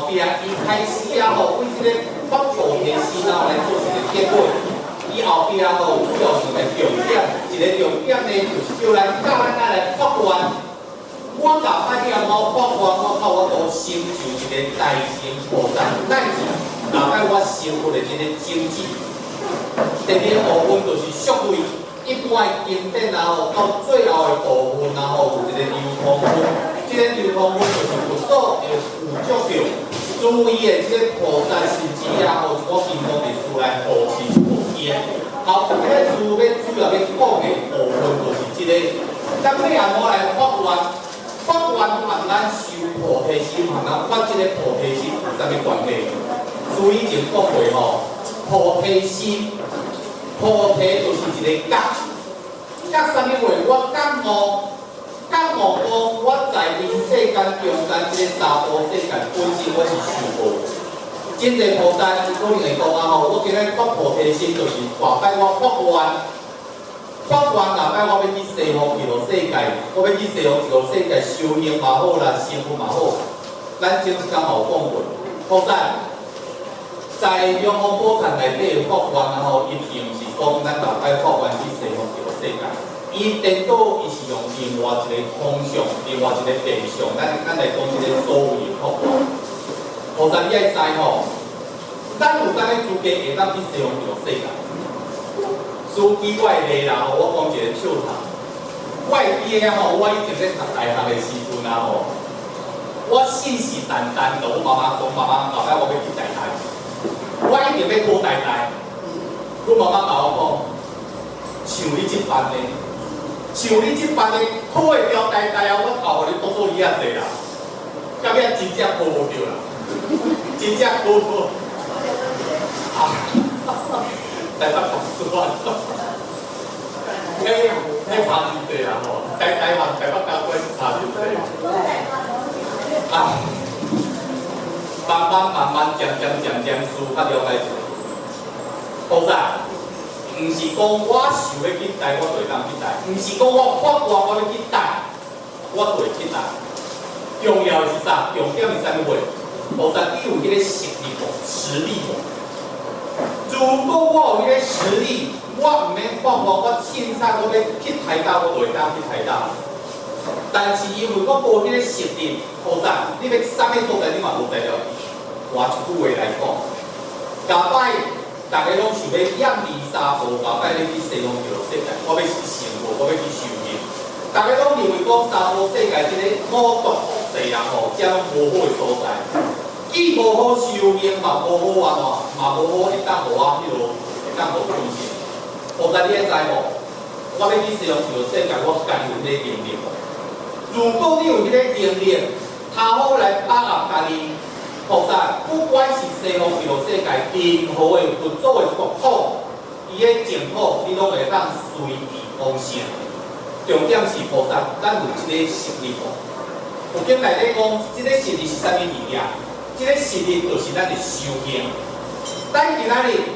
后壁伊开始啊吼，为即个发布提示然后来做一个结尾。伊后壁啊吼，主要是个重点，一个重点呢，就是叫咱教咱来发愿。我甲发了后发愿，我靠我都成就一个大乘菩萨，乃至后摆我成佛的即个经济。第二个部分就是属于一般经典然后到最后的部分然后有一个流通分，即个流通分就是佛祖会捕捉到注意的即个菩萨事迹啊，吼，我经常历史来护持护经。后迄个主要讲的部分就是即个，咱要安怎来发愿？发愿和咱修菩提心，和咱发即个菩提心有啥物关系？所以前讲过吼，菩提心。菩提就是一个觉，觉啥物话？我觉悟，觉悟讲我在人世间中间即个三宝世界本身我是受报。真济菩萨伊可能会讲啊吼，我今日发菩提心，就是下摆我发愿，发愿下摆我要去西方极乐世界，我要去西方极乐世界修行嘛好啦，成佛嘛好。咱前一工有讲过，菩萨在阳光宝忏内底发愿啊吼，一定是。讲咱后摆发愿去西方极乐世界，伊颠倒伊是用另外一个方向、另外一个面向，咱来讲即个所谓发愿。菩萨你爱知吼，咱有啥物资格会当去西方极乐世界？司机我的例啦吼，我讲一个笑谈。我会记个吼，我以前咧读大学的时阵啊吼，我信誓旦旦甲我妈妈讲，妈妈后摆我要去台大，我一定要考台大。阮妈妈甲我讲，像你即班的，像你即班的，考会了台大啊，我后互你多做伊啊济啦。到尾真正考无着啦，真正考无。啊，台北读书啊，迄差真济啦吼，台湾台北交关差真济。啊，慢慢渐思较了解一下。菩萨，毋是讲我想要去台，我就会当去台；毋是讲我发愿我要去台，我就会去台。重要的是啥？重点是啥物话？菩萨，你有迄个实力无？实力无？如果我有迄个实力，我毋免发愿，我凊彩我要去台大，我就会当去台大。但是因为我无迄个实力，菩萨，你要啥物所在你嘛无知了。换一句话来讲，下摆。大家拢想要仰利三宝，下摆要去西方极乐世界，我要去成佛，我要去修行。大家拢认为讲三宝世界即个五毒恶世啊吼，遮拢无好的所在，既无好修行，嘛无好安怎，嘛无好会当互我迄落，会当互修行。菩萨你会知无？我要去西方极乐世界，我家己有迄个能力。如果你有迄个能力，好好来把握家己。菩萨，不管是西方极乐世界任何的佛祖的国土，伊的净土，你拢会当随意奉献。重点是菩萨，咱有即个实力无？佛经内底讲，即个实力是啥物物件？即个实力就是咱的修行。咱今仔日，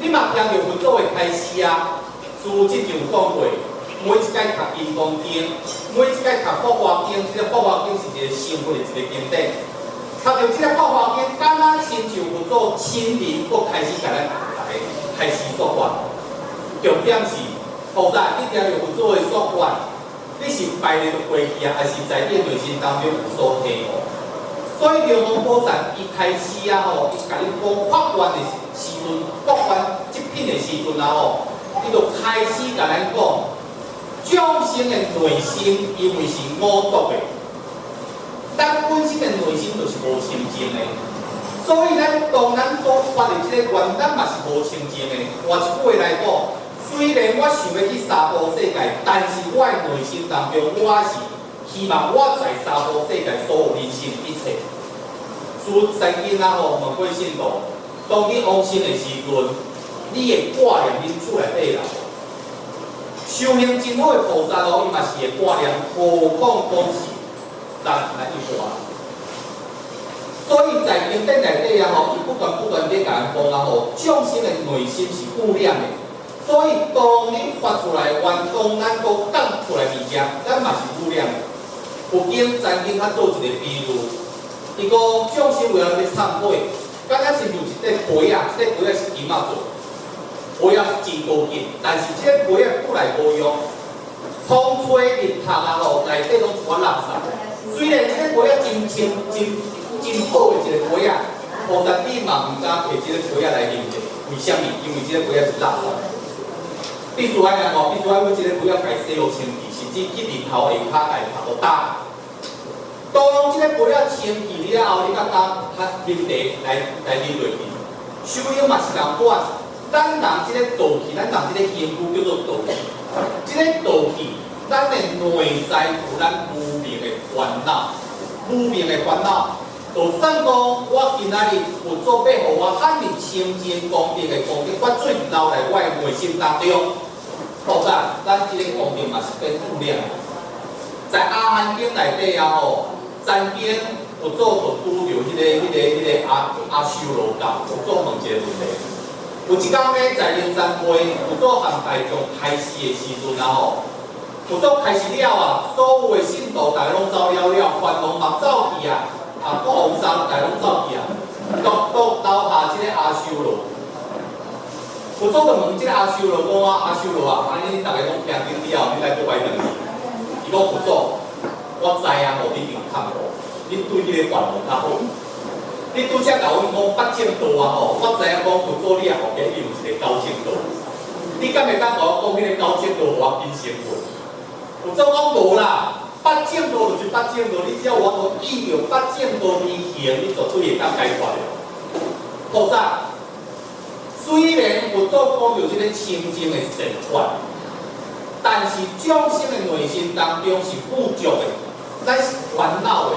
你嘛听着佛祖的开示啊，书即就讲过，每一届读《金刚经》，每一届读《法华经》，即个《法华经》是一个成佛的一个经典。读着即个《法华经》，敢若亲像佛祖亲临，佫开始甲咱大家开始说法。重点是，菩萨，你听着佛祖的说法，你是拜入过去啊，还是在你内心当中有所体悟？所以妙法菩萨伊开始啊吼，伊甲你讲发愿的时阵，发愿即品的时阵啊吼，伊就开始甲咱讲，众生的内心因为是五毒的。咱本身的内心就是无清净的，所以当咱所发的这个愿，咱嘛是无清净的。换一句话来讲，虽然我想要去三宝世界，但是我的内心当中，我是希望我在三宝世界所有人生一切。如曾经啊吼，问过信徒，当你往生的时阵，你会挂念恁厝内底人。修行真好的菩萨哦，伊嘛是会挂念，何况讲是。咱来去看，所以在经典内底啊吼，伊不断地甲咱讲啊吼，众生的内心是污染的，所以当你发出来，当咱所讲出来物件，咱嘛是污染的。佛经曾经较做一个比喻，伊讲众生为了要忏悔，敢若亲像一块杯啊，这个杯啊是金仔做，杯啊是真高级，但是这个杯啊过来无用，风吹日晒啊吼，内底拢全垃圾。虽然这个杯啊真清真好的一个杯啊，菩萨你嘛毋敢摕这个杯啊来饮者，为什么？因为这个杯啊是垃圾。必须爱安怎？必须爱阮这个杯啊，家洗好清气，甚至去日头下骹来拍个打。当这个杯啊清气了后，你甲当啉茶来啉落去，修养嘛是共款。咱人这个道气，咱人这个身躯叫做道气。这个道气，咱的内在有咱无明的烦恼，无明的烦恼。就算讲我今仔日佛祖要互我遐尼清净功德的功德法水流来我的内心当中，菩萨，咱这个功德嘛是变无量。在阿含经内底啊吼，曾经佛祖就拄着迄个阿修罗教，佛祖问一个问题。有一天呢，在灵山会，佛祖和大众开示的时阵啊吼，佛祖开示了啊，所有的信徒大家拢走了，烦恼嘛走去啊。国王三大拢走去啊，独留下即个阿修罗。佛祖就问即个阿修罗讲阿修罗啊，安尼大家拢听经了，你来做摆两字。伊讲佛祖，我知影互你平坦无，你对迄个烦恼较好。你拄则甲阮讲八正道啊吼，我知影讲佛祖你也互给伊有一个九正道。你敢会当甲我讲迄个九正道互我变成佛？佛祖讲无啦。八正道就是八正道，你只要我所依着八正道而行，你绝对会当解脱的。菩萨，虽然佛祖讲着这个清净的善法，但是众生的内心当中是富足的，咱是烦恼的，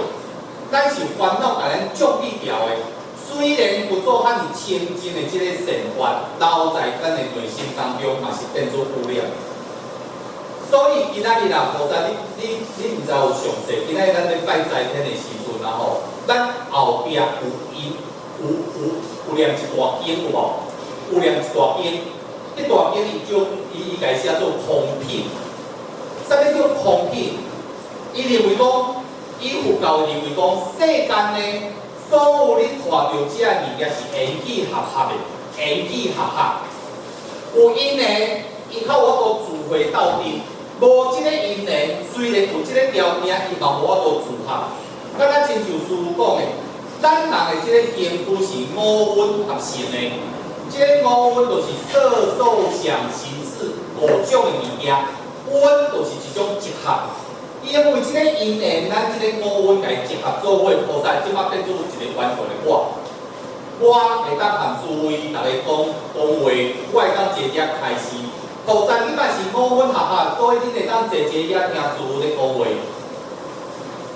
咱是烦恼甲咱遮蔽掉的。虽然佛祖遐尼清净的这个善法，留在咱的内心当中，嘛是变做污染。所以今仔日啊，菩萨，你毋知有详细。今仔日咱咧拜斋天的时阵啊吼，咱后壁有念一大经有无？有念一大经，迄大经伊家写做空品。啥物叫空品？伊认为讲，伊佛教认为讲，世间呢，所有你看到这物件是缘起合合的，缘起合合。有因缘，伊较有法度自会斗阵。无即个因缘，虽然有即个条件，伊嘛无法度自合。敢若亲像师父讲的，咱人的即个身躯是五蕴合成的，即个五蕴就是色、受、想、行、识五种的物件。蕴就是一种集合，因为即个因缘，咱即个五蕴来集合做伙，菩萨即马变做一个完全的我。我会当含思维，逐个讲话，我会当直接开始。菩萨，你嘛是五蕴合合，所以你会当坐坐遐听师父咧讲话。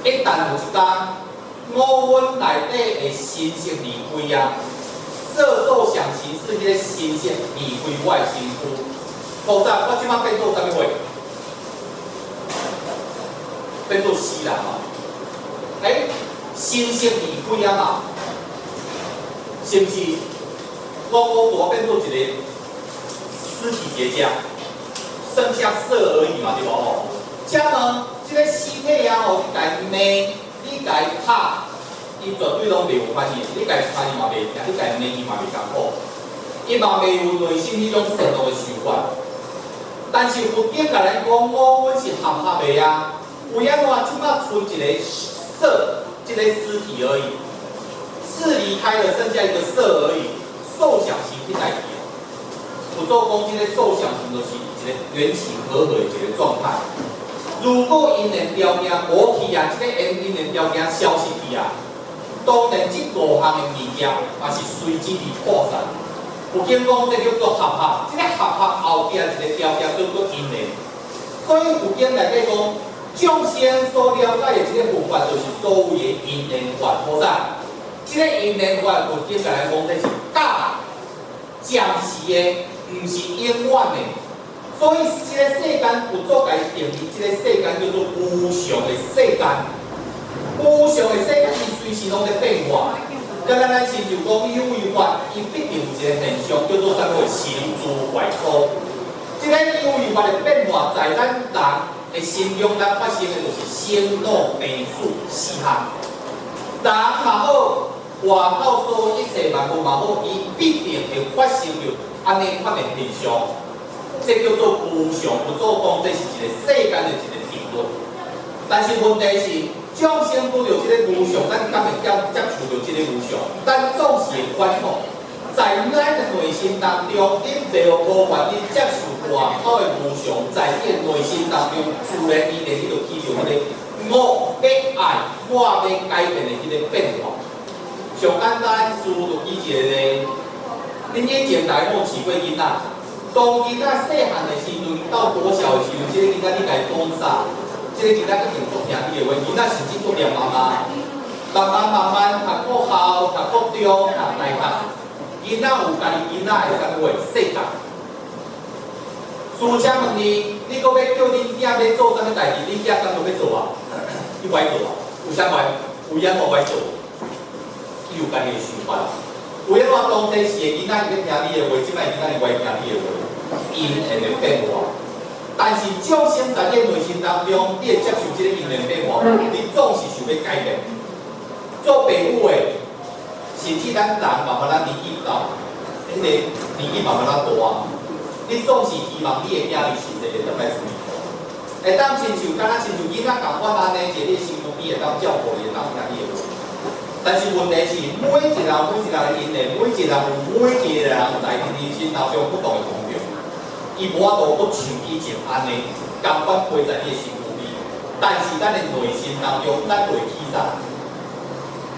一旦有一天，五蕴内底的心性离开啊，色、受、想、行、识，迄个心性离开我的身躯。菩萨，我即马变做啥物话？变做死人嘛？心性离开啊嘛，是毋是？我变做一个。尸体结痂，剩下色而已嘛，对无吼？这呢，这个尸体啊吼，你家骂，你家拍，伊绝对拢袂有反应。你家拍伊嘛袂听，你家骂伊嘛袂艰苦，伊嘛袂有内心迄种善恶的想法。但是佛经甲咱讲，五蕴是合合的啊，为安怎即马剩一个色，这个尸体而已，是离开了，剩下一个色而已，受想行识代替。佛祖讲，即个受想行就是一个缘起和合的一个状态。如果因缘条件无去啊，即个因缘条件消失去啊，当然即五项的物件嘛是随之而破散。有经讲，这叫做合合，即个合合后边一个条件叫做因缘。所以有经内底讲，众生所了解的即个佛法，就是所谓的因缘法。菩萨，即个因缘法，有经来讲，这是假、暂时的。毋是永远的，所以这个世间佛祖家定义，这个世间叫做无常的世间。无常的世间，伊随时拢在变化。甲咱亲像讲有为法，伊必定有一个现象叫做啥物成住坏空。这个有为法的变化，在咱人的心中，咱发生的就是生老病死四项。人嘛好，外口所有一切万物嘛好，伊必定会发生着安尼款的现象。这叫做无常，不做讲这是一个世间的一个定律。但是问题是，众生拄着这个无常，咱敢会接受着这个无常？咱总是会反抗。在咱的内心当中，你袂无愿意接受外口的无常，在你的内心当中，自然而然你就起着迄个我要爱，我要改变的迄个变化。上简单，思就举一个例，恁以前大家有饲过囡仔，当囡仔细汉的时阵，到国小的时阵，这个囡仔你甲伊讲啥？这个囡仔一定足听你的话，囡仔甚至足念妈妈，慢慢读国校、读国中、读大学。囡仔有家己囡仔的生活世界。事请问你，你搁要叫恁囝要做啥物代志？恁囝敢要做啊？伊歹做啊？有啥怪？有影无歹做？伊有家己的想法。有影我当这是的囡仔，伊要听你的话，即摆囡仔伊歹听你的话，因会变化。但是众生在你内心当中，你会接受这个因缘变化，你总是想要改变。做父母的。甚至咱人慢慢年纪到，迄个年纪慢慢大，你总是希望你的囝儿是一个当来处理好，会当亲像敢若亲像囡仔共款安尼，一个身躯边会当照顾伊，会当听你的话。但是问题是，每一个人的因缘，每一个人有每一个人在人生当中不同的方向，伊无法度搁像以前安尼，共款陪在你的身躯边。但是咱的内心当中，咱会起啥？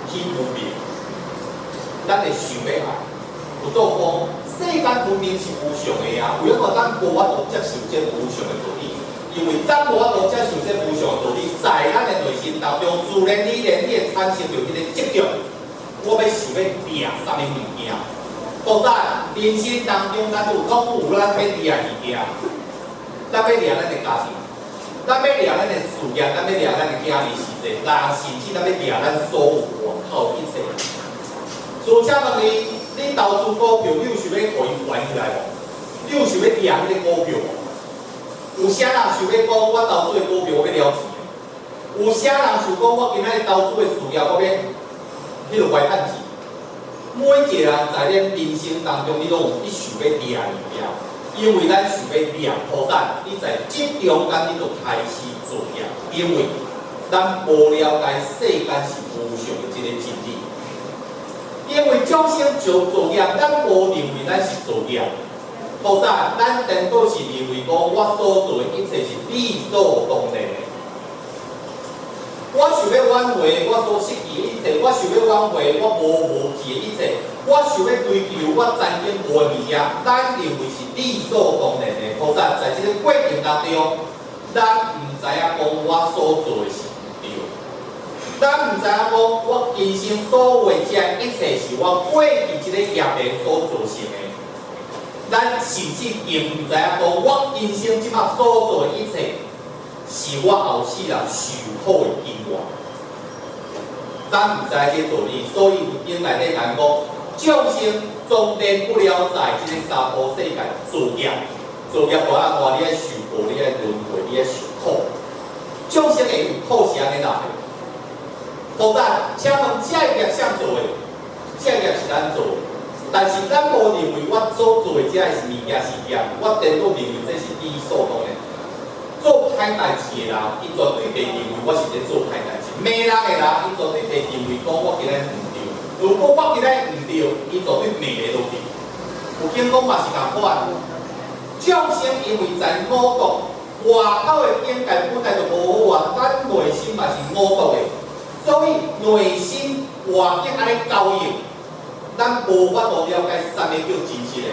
起无明。咱会想要爱，有做讲世间分明是无常的啊，为何咱无法度接受这无常的道理？因为咱无法度接受这无常的道理，在咱的内心当中，自然而然你会产生着迄个执着。我要想要掠啥物物件？当然，人生当中咱有拢有咱要掠物件，咱要掠咱的家庭，咱要掠咱的事业，咱要掠咱的囝儿时势，人甚至咱要掠咱所有外口一切。所请问你，你投资股票，你有想要互伊还起来无？你有想要掠迄个股票无？有啥人想要讲我投资的股票我要了钱？有啥人想讲我今仔日投资的事业我要迄落来趁钱？每一个人在咱人生当中，你拢有你想要掠物件，因为咱想要掠菩萨，你在即中间你就开始做业，因为咱无了解世间是无常的这个真理。因为众生做业，咱无认为咱是做业，菩萨，咱颠倒是认为讲我所做的一切是理所当然的。我想要挽回我所失去的一切，我想要挽回我无去的一切，我想要追求我曾经无的物件，咱认为是理所当然的。菩萨，在这个过程当中，咱唔知影讲我所做的是对。咱唔知影讲，我今生所有这一切是我过去这个业力所造成的。咱甚至亦唔知影讲，我今生即马所做的一切，是我后世人受苦的因缘。咱唔知这道理，所以有经内底讲，众生终点不了在这个娑婆世界做业，做业大人话，你爱受苦，你爱轮回，你爱受苦。众生会有苦是安尼来的。菩萨，请问这业谁做的？这业是咱做的，但是咱无认为我所做的这是物件是业，我颠倒认为这是理所当然。做歹代志的人，伊绝对袂认为我是在做歹代志；骂人的人，伊绝对袂认为讲我今日唔对。如果我今日唔对，伊绝对骂的都对。有经讲嘛是共款，众生因为在五毒，外口的境界本来就无好啊，咱内心嘛是五毒的。所以内心环境安尼交易，咱无法度了解啥物叫真实的，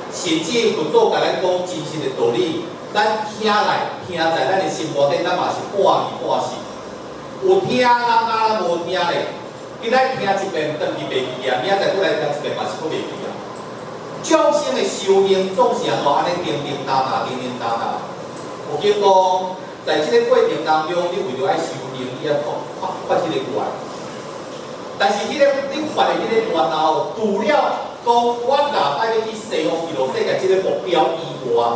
甚至佛祖甲咱讲真实的道理，咱听来听在咱的心肝顶，咱嘛是半疑半信。有听啊，无听咧，今仔听一遍，当去袂记啊，明仔载过来听一遍嘛是佫袂记啊。众生的修行总是安尼叮叮当当，叮叮当当。有经讲，在这个过程当中，你为着爱修行，你要发这个愿。但是迄个你发的迄个愿后，除了讲我下摆要去西方极乐世界这个目标以外，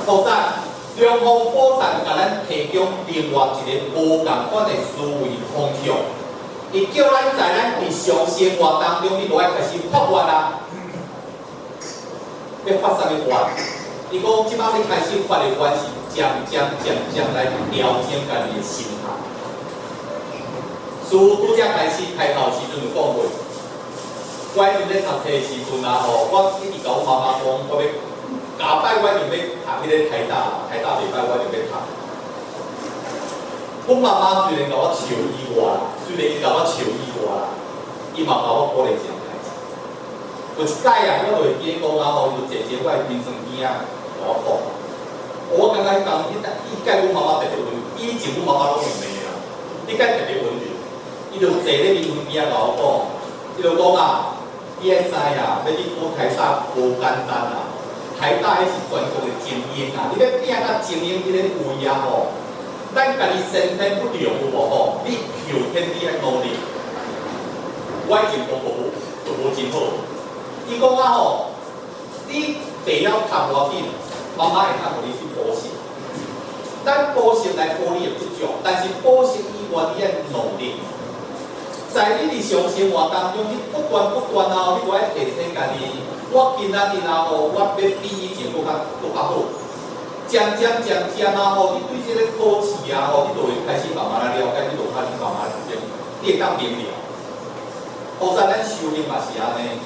菩萨龙王菩萨甲咱提供另外一个无共款的思维方向。伊叫咱在咱日常生活当中，你就爱开始发愿啊。要发啥物愿？伊讲即摆你开始发的愿是渐来调整家己的心态。拄则开始开头时阵就讲过，我迄阵咧读册的时阵啊吼，我一直甲我妈妈讲，我要下摆我就要读迄个台大礼拜我就要读。阮妈妈虽然甲我笑以外，虽然伊甲我笑以外，伊嘛甲我鼓励一项代志。有一摆啊，我就会记讲啊吼，就坐我的眠床边啊，甲我讲。我感觉迄届阮妈妈特别温柔，以前阮妈妈拢是骂啦，迄届特别温柔。伊就坐咧眠床边啊，甲我讲，伊就讲啊，你爱知啊，要你考台大无简单啊，台大迄是全国的精英啊，你要拼到精英迄个位啊吼。咱家己先天不良有无吼？你后天你爱努力。我以前功课就无真好。伊讲啊吼，你第了读偌紧，妈妈会通互你去补习。咱补习来补你的不足，但是补习以外你爱努力。在你日常生活当中，你不断啊吼，你就爱提醒家己。我今仔日啊吼，我要比以前搁较好。渐啊吼，你对这个考试啊吼，你就会开始慢慢来了解，你就开始慢慢你会当明了。好在咱修行嘛是安尼，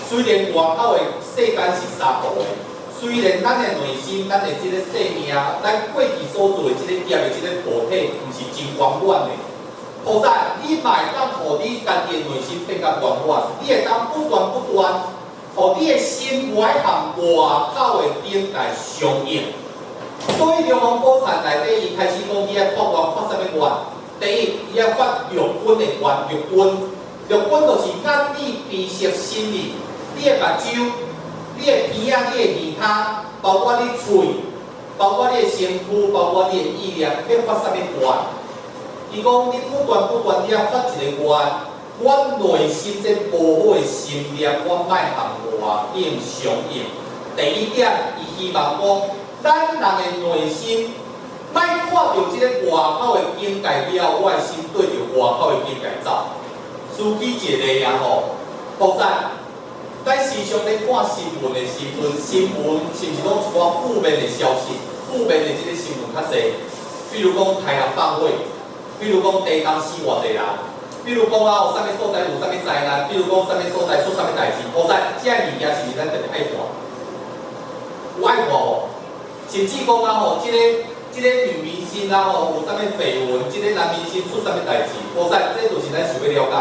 虽然外口的世间是沙漠的，虽然咱的内心、咱的这个生命，咱过去所做的这个业的这个菩提，毋是真圆满的。好在你嘛会当互你家己的内心变甲圆满，你会当不断，互你的心袂含外口的顶代相应。所以《龙王宝忏》内底，伊开始讲，伊爱发愿发啥物愿？第一，伊爱发六根的愿，六根就是眼、耳、鼻、舌、身意。你的目睭、你的鼻仔、你的耳孔，包括你嘴，包括你的身躯，包括你的意念，要发啥物愿？伊讲你不断，你要发一个愿，我内心这无好的心念，我莫含外应相应。第一点，伊希望讲。咱人的内心，莫看到即个外口的境界了，我的心对着外口的境界走。司机一个例啊吼，菩萨，咱时常咧看新闻的时阵，新闻是毋是拢一寡负面的消息？负面的即个新闻较侪，比如讲台南放火，比如讲地震死偌济人，比如讲啊有啥物所在有啥物灾难，比如讲啥物所在出啥物代志，菩萨，即个物件是毋是咱特别爱看？有爱看无？甚至讲啊吼，即个女明星啊吼，有啥物绯闻，即个男明星出啥物代志，无使，这就是咱想要了解。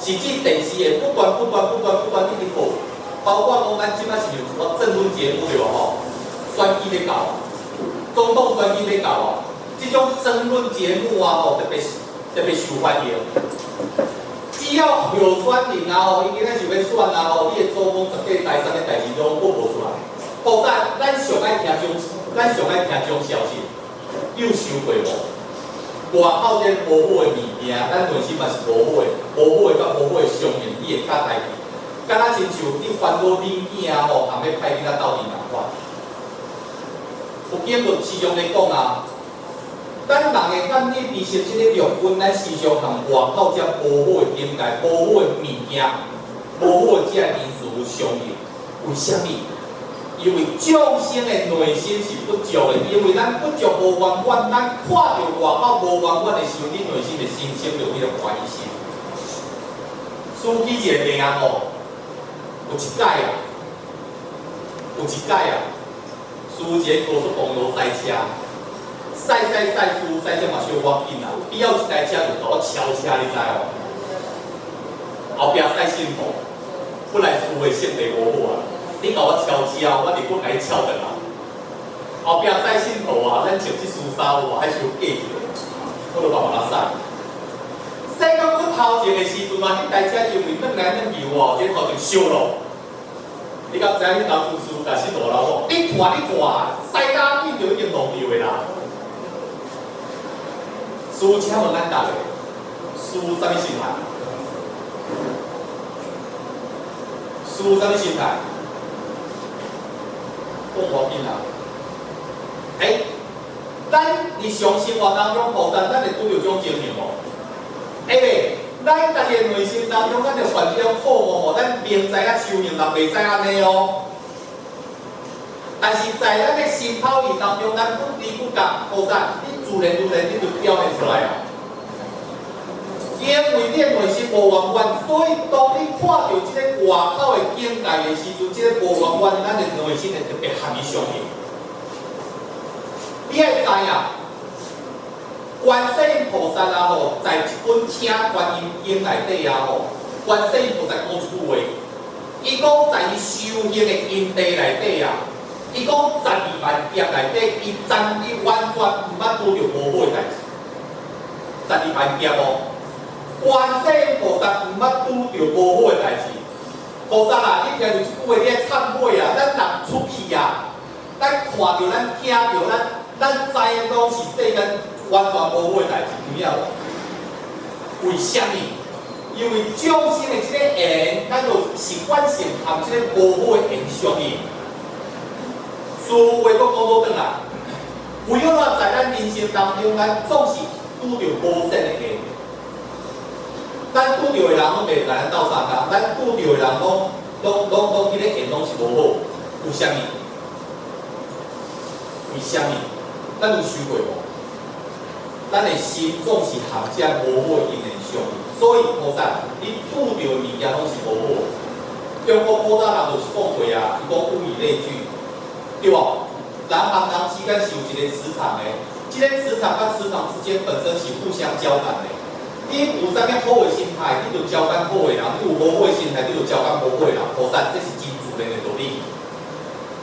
甚至电视会不断一直播，包括讲咱即摆是有一个政论节目对无吼，选举要到啊，总统选举要到啊，即种争论节目啊吼，特别受欢迎。只要候选人啊吼，伊今仔想要选啊吼，你的做工十个代啥物代志拢播无出来。菩萨，咱上爱听种消息，有收过无？外口这无好的物件，咱内心嘛是无好甲无好的相应，伊会较代志。敢若亲像你烦恼恁囝啊吼，含要歹囡仔斗阵共款。有经论时常咧讲啊，咱人的眼耳鼻舌这个六根，咱时常含外口这无好的境界、无好的物件、无好的这因素相应。为虾米？因为众生的内心是不足的，因为咱不足无圆满，咱看到外口无圆满的时候，你内心的心生着迄个怀疑心。司机一个例啊吼，有一摆啊，司机高速公路赛车，赛车嘛小我紧啊，比较一台车就甲我超车，你知哦？后壁赛幸福，本来司的性地无好啊。你甲我超车，我就搁甲你超转来。后壁赛信徒啊，咱穿即丝衫有无？还是有假着，我就慢慢赛。赛到我头前的时阵啊，迄台车因为转来转去哦，这头前烧咯。你敢知影？迄当厨师甲信徒老讲，你看，赛到紧就已经弄掉的啦。输车问咱逐个，输啥物心态？输啥物心态？讲我紧啊！咱日常生活当中，菩萨咱会拄着种情形无？会袂咱家己的内心当中，咱着犯这种错误，咱明知影修行，人袂使安尼哦。但是在咱的心口意当中，咱不知不觉，菩萨，你自然你就表现出来啊。因为你内心无圆满，所以当你看到即个外口的境界的时阵，即个无圆满，咱的内心会特别含伊上去。你要知影，观世音菩萨啊吼，在一本《请观音经》内底啊吼，观世音菩萨讲一句话，伊讲在伊修行的因地内底啊，伊讲120000劫内底，伊完全毋捌拄着无好的代志，120000劫哦。观世音菩萨毋捌拄着无好的代志，菩萨啊，你听到即句话，你爱忏悔啊！咱人出去啊，咱看到、咱听到、咱知影拢是世间完全无好的代志，有影无？为虾米？因为众生的即个缘，咱就习惯性含即个无好的缘上去。事话阁讲倒转来，为了咱在咱人生当中，咱总是拄着无善的缘。咱拄着的人拢袂来咱斗相共，咱拄着的人拢迄个缘拢是无好，为虾米？为虾米？咱有想过无？咱的心总是含遮无好的因缘上去，所以菩萨，你拄着物件拢是无好。中国古早人就是讲过啊，伊讲物以类聚，对无？人和人之间是有一个磁场的，即个磁场甲磁场之间本身是互相交感的。你有啥物好的心态，你就交感好的人；你有无好的心态，你就交感无好的人。菩萨，这是真自然的道理。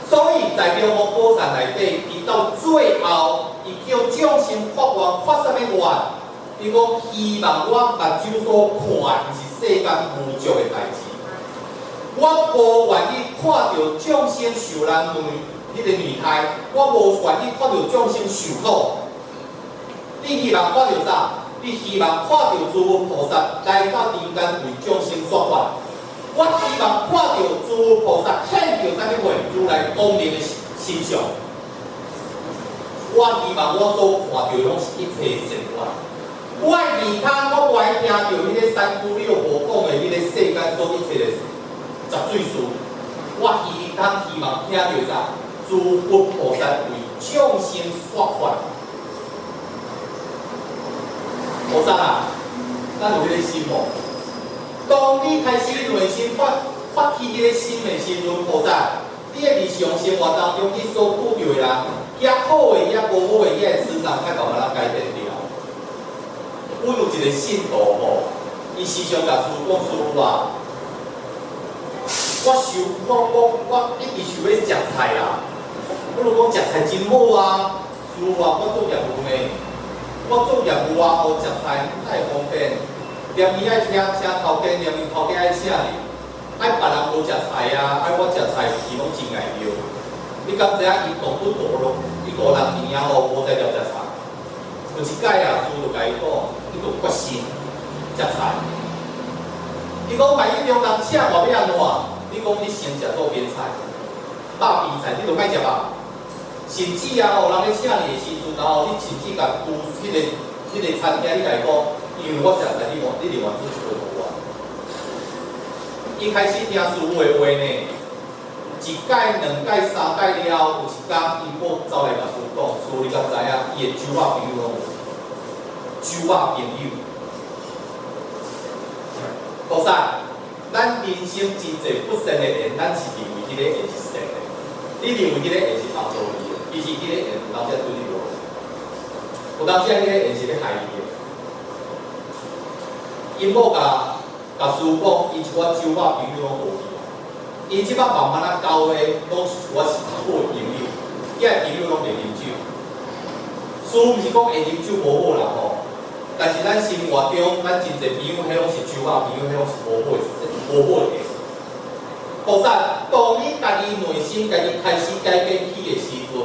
所以在《妙法宝忏》内底，伊到最后，伊叫众生发愿，发啥物愿？伊讲希望我目睭所看，是世间无足的代志。我无愿意看到众生受人迄个虐待，我无愿意看到众生受苦。你希望看到啥？你希望看到诸佛菩萨来到人间为众生说法，我希望看到诸佛菩萨显着啥物话，如来光明的形象。我希望我所看到拢是一切善法。我耳孔我不爱听到迄个三姑六婆讲的迄个世间所一切的杂碎事，我希望听到啥？诸佛菩萨为众生说法。菩萨啊，咱有迄个心无？当你开始内心发起迄个心的时阵，菩萨，你的日常生活当中，你所遇到的人，也好的，也无好的，也磁场快慢慢改变掉。阮有一个信徒吼，伊时常甲师傅讲：师傅啊，我一直想要食菜啦。我就讲食菜真好啊，师傅啊，我做业务呢。我做业务啊，学食菜太方便，连伊爱请头家，连伊头家爱请你，爱别人无食菜啊，爱我食菜，伊拢真爱要。你敢知影伊大不大咯？伊5、6年啊吼，无再了食菜。有一摆啊，师傅就甲伊讲，伊就决心食菜。伊讲万一中人请我要安怎？你讲你先食路边菜，肉边菜你就莫食肉。甚至啊，人咧请你的时阵，然后你甚至甲拄迄个餐厅，你甲伊讲，因为我食菜，你另外煮一份互我。伊开始听师傅的话呢，一届、2届、3届了后，有一天伊某走来甲师傅讲，师傅你敢知影？伊的酒仔朋友拢有，酒仔朋友。菩萨，咱人生真侪不善的缘，咱是认为迄个缘是善的，你认为迄个缘是当道理的。其实迄个缘有当时对你无，有当时迄个缘是咧害你的。因某甲师傅讲，伊一寡酒肉朋友拢无去，伊即摆慢慢啊交的，拢是一寡是好的朋友，伊个朋友拢袂啉酒。师傅毋是讲会啉酒无好啦吼，但是咱生活中，咱真侪朋友，迄拢是酒肉朋友，迄拢是无好的。菩萨，当你家己内心家己开始改变起的时阵，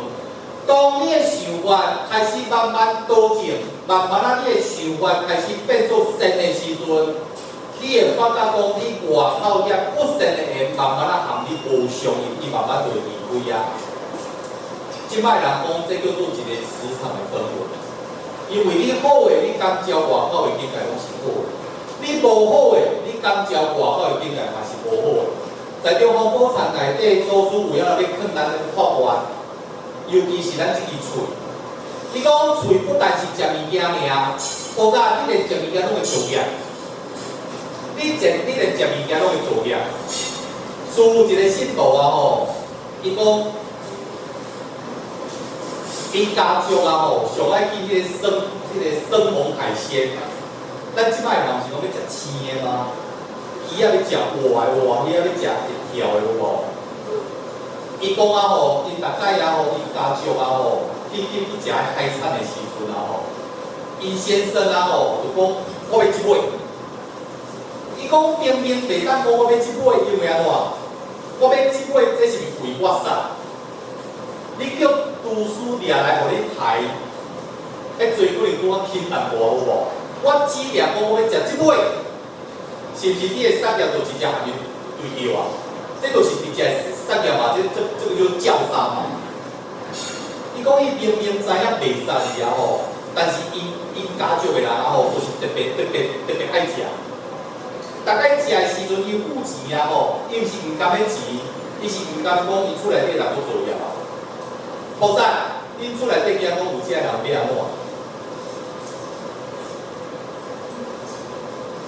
当你的想法开始慢慢倒正，慢慢啊，你的想法开始变做善的时阵，你会发觉讲你外口遐不善的缘，慢慢啊含你无上瘾，伊慢慢就离开啊。即摆人讲，这叫做一个磁场的氛围，因为你好的，你感召外口的境界拢是好的。你无好诶，你感召外口诶境界嘛是无好诶。在中央补偿内底，祖师为了要劝咱发愿，尤其是咱即支喙。伊讲喙不但是食物件尔，菩萨你连食物件拢会做业，你连食物件拢会做业。师父一个信徒啊吼，伊讲，伊家族啊吼，上爱去迄个生红海鲜。咱即摆人是讲要食青的吗？鱼仔要食活的无？鱼仔要食一条的有无？伊讲啊吼，伊大概啊吼，伊家族啊吼，去食海产的时阵啊吼，伊先生啊吼就讲我要一尾。伊讲明明袂当讲我要一尾，因为安怎？我要一尾，这是为我杀。你叫厨师掠来，互你抬，迄最可能讲我轻淡薄有无？我只掠讲我要食一尾，是毋是你的杀业就直接下面对掉啊？这就是直接杀业嘛，这个叫教杀嘛。伊讲伊明明知影袂杀是啊吼，但是伊家族的人啊吼，就是特别爱食。大概食的时阵，伊有钱啊吼，伊毋是毋甘迄钱，伊是毋甘讲伊厝内底人要做业啊。菩萨，恁厝内底惊讲有遮人要安怎？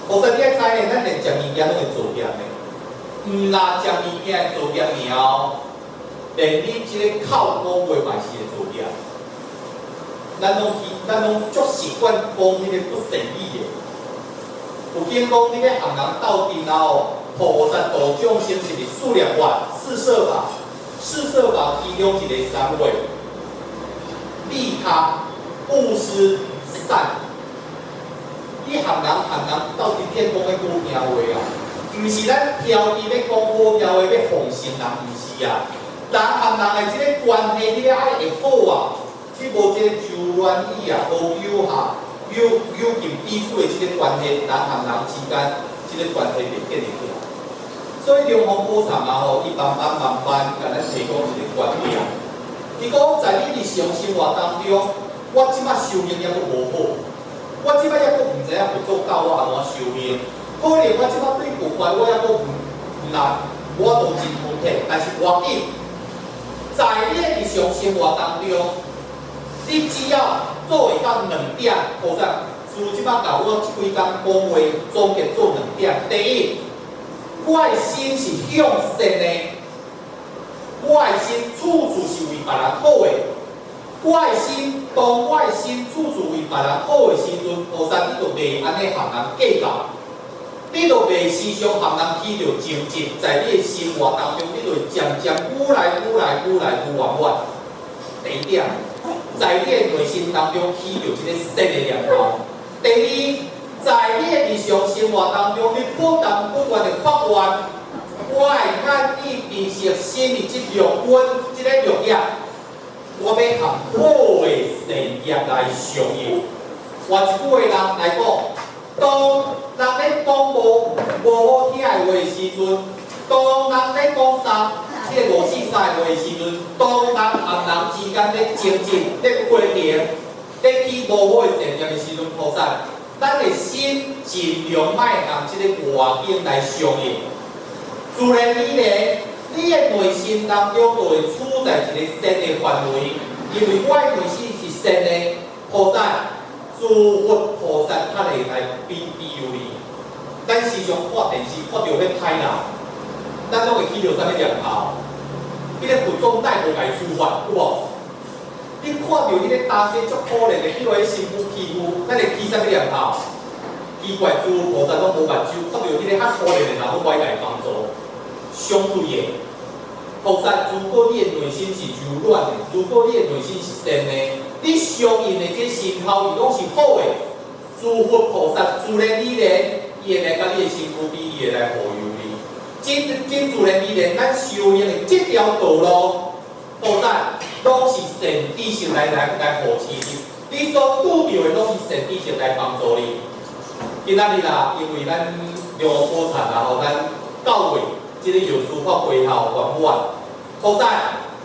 菩萨，你爱知呢，咱连食物件拢会做业的，毋若食物件做业了，连你即个口讲话嘛是会做业。咱拢足习惯讲迄个不善意的。有经讲，你要和人斗阵啊吼，菩萨度众生是四念法、四摄法。四摄法其中一个三位：利他、布施、善。你和人斗阵骗讲个好听话啊，毋是咱挑伊要讲好听话要奉承人，毋是啊。人和人的即个关系，你爱会好啊，你无即个柔软意啊，无友下。友近彼此的即个关系，人和人之间即个关系袂建立起来。所以龙王补偿啊吼，伊慢慢甲咱提供一个观念。伊讲在你日常生活当中，我即摆修行也阁无好，我即摆也阁毋知影佛祖教我安怎修行。可能我即摆对佛法我也阁毋难，我都真fun摕，但是无要紧。在你的日常生活当中，你只要做会到2点，菩萨，师父即摆教我即几工讲话，总结做2点。第一，我的心是向善的，我的心处处是为别人好的。当我的心处处为别人好的时阵，菩萨你就袂安尼和人计较，你就袂时常和人起着争执，在你的生活当中，你就会渐渐愈来愈圆。第一点。在你的内心当中起着一个善的念头。第二，在你的日常生活当中，你不但不断的发愿，我会愿意平息心里即六根、即个六业，我要和好的善业来相应。换一句话人来讲，当人咧讲无好听的话的时阵，当人咧讲啥？即个5、4、3的话的时阵，当人和人之间咧争执、咧批评、咧起无好的善业的时阵，菩萨，咱的心尽量莫和即个外境来相应。自然而然，你的内心当中就会处在一个善的范围，因为我的内心是善的，菩萨，诸佛菩萨较会来庇佑你。咱时常看电视看到咧歹人。咱拢会起着啥物念头？迄个佛宗乃无来处罚，有无？你看到迄个大家足可怜的，迄个辛苦欺负，咱会起啥物念头？奇怪，诸菩萨拢无目睭，看到迄个较可怜的人，拢歹来帮助。相对的，菩萨，如果你的内心是柔软的，如果你的内心是善的，你相应的这心头伊拢是好的，诸佛菩萨自然而然，伊会来甲你的身躯比，伊会来护佑你。真自然而然，咱修行的这条道路，菩萨拢是善知识来扶持你。你所拄着的拢是善知识来帮助你。今仔日啦，因为咱龙王补偿啦，吼，咱到位，即个药师法归校圆满。菩萨，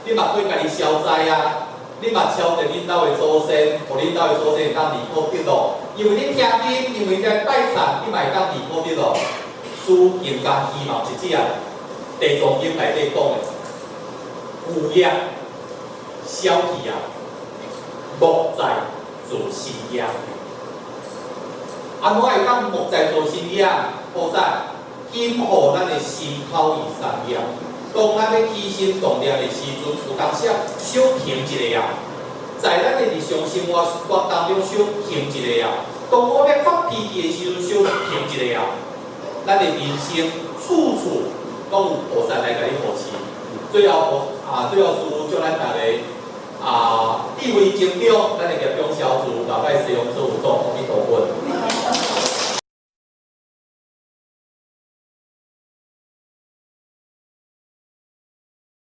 你嘛可以家己消灾啊！你嘛超着恁兜的祖先，互恁兜的祖先会当离苦得乐。因为恁听经，因为在拜忏，你嘛会当离苦得书更加希望一只地藏经内底讲的有业消气啊，莫在做新业。安怎会讲莫在做新业？菩萨今互咱的心口以三业。当咱要起心动念的时阵，有当时小停一下啊，在咱的日常生活当中小停一下啊。当我要发脾气的时阵，小停一下啊。咱的人生处处拢有菩萨来甲你扶持。最后师父祝咱大家智慧增长，咱的业障消除，老百姓做